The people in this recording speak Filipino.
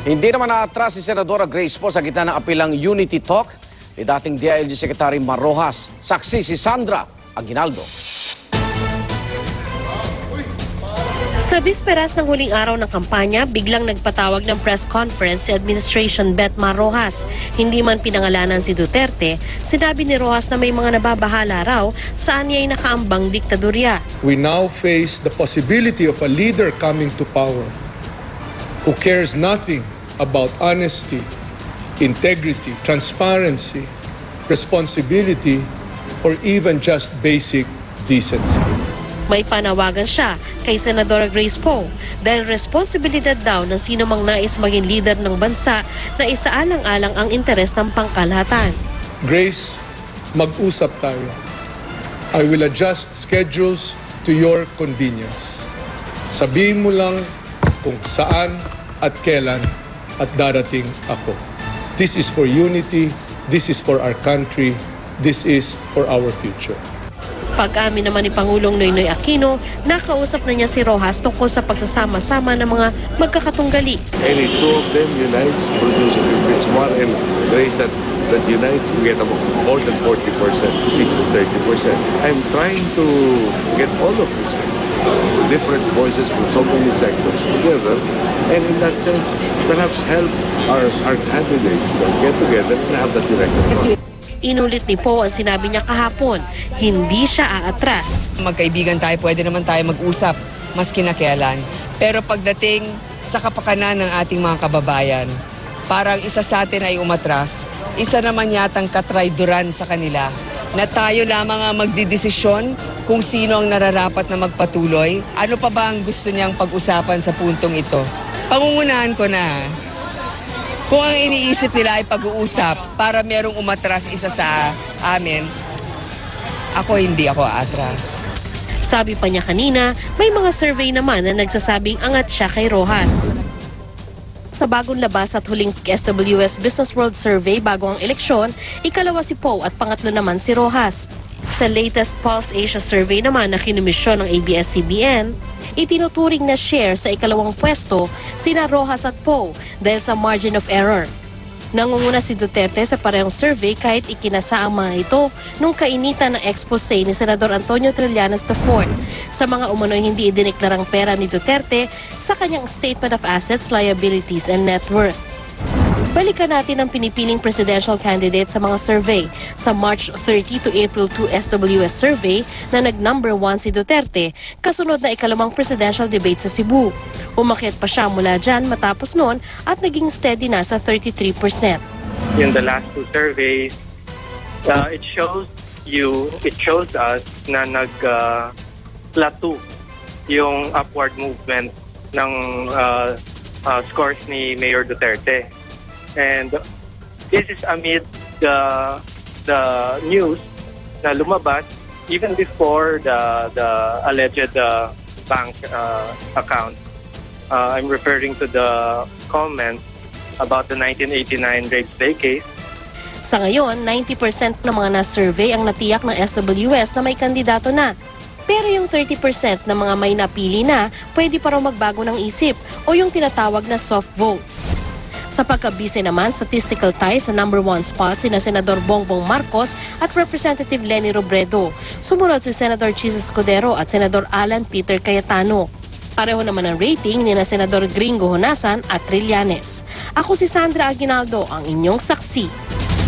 Hindi naman naatras si Senadora Grace Poe sa gitna ng apilang Unity Talk ni dating DILG Secretary Mar Rojas. Saksi si Sandra Aguinaldo. Sa bisperas ng huling araw ng kampanya, biglang nagpatawag ng press conference si Administration Bet Mar Rojas. Hindi man pinangalanan si Duterte, sinabi ni Rojas na may mga nababahala raw saan niya ay nakaambang diktadorya. We now face the possibility of a leader coming to power who cares nothing about honesty, integrity, transparency, responsibility, or even just basic decency. May panawagan siya kay Senadora Grace Poe dahil responsibilidad daw ng sino mang nais maging leader ng bansa na isaalang-alang ang interes ng pangkalahatan. Grace, mag-usap tayo. I will adjust schedules to your convenience. Sabihin mo lang kung saan at kailan at darating ako. This is for unity, this is for our country, this is for our future. Pag-amin naman ni Pangulong Noynoy Aquino, nakausap na niya si Rojas tungkol sa pagsasama-sama ng mga magkakatunggali. Any two of them unites, produce a difference. Mar and Grace that unite, we get about more than 40%, keeps at 30%. I'm trying to get all of this different voices from so many sectors together, and in that sense, perhaps help our candidates to get together and have that direct approach. Inulit ni Poe ang sinabi niya kahapon, hindi siya aatras. Magkaibigan tayo, pwede naman tayo mag-usap, maski na kailan. Pero pagdating sa kapakanan ng ating mga kababayan, parang isa sa atin ay umatras, isa naman yatang katrayduran sa kanila, na tayo lamang ang magdidesisyon kung sino ang nararapat na magpatuloy. Ano pa ba ang gusto niyang pag-usapan sa puntong ito? Pangungunahan ko na. Kung ang iniisip nila ay pag-uusap para merong umatras isa sa amin, hindi ako atras. Sabi pa niya kanina, may mga survey naman na nagsasabing angat siya kay Rojas. Sa bagong labas at huling SWS Business World Survey bago ang eleksyon, ikalawa si Poe at pangatlo naman si Rojas. Sa latest Pulse Asia Survey naman na kinumisyon ng ABS-CBN, itinuturing na share sa ikalawang pwesto sina Rojas at Poe dahil sa margin of error. Nangunguna si Duterte sa parehong survey kahit ikinasa ang mga ito nung kainitan ng expose ni Senador Antonio Trillanes IV sa mga umano'y hindi idineklarang pera ni Duterte sa kanyang Statement of Assets, Liabilities and Net Worth. Balikan natin ang pinipiling presidential candidate sa mga survey. Sa March 30 to April 2 SWS survey na nag-number 1 si Duterte, kasunod na ikalawang presidential debate sa Cebu. Umakyat pa siya mula dyan matapos noon at naging steady na sa 33%. In the last two surveys, it shows us na nag-plateau yung upward movement ng scores ni Mayor Duterte. And this is amid the news na lumabas even before the alleged bank account. I'm referring to the comment about the 1989 Rapes Day case. Sa ngayon, 90% ng mga na-survey ang natiyak ng SWS na may kandidato na. Pero yung 30% ng mga may napili na, pwede pa raw magbago ng isip o yung tinatawag na soft votes. Sa pagkabise naman, statistical tie sa number 1 spot sina Senador Bongbong Marcos at Representative Leni Robredo. Sumunod si Senator Chis Escudero at Senador Alan Peter Cayetano. Pareho naman ang rating ni na Senador Gringo Honasan at Trillanes. Ako si Sandra Aguinaldo, ang inyong saksi.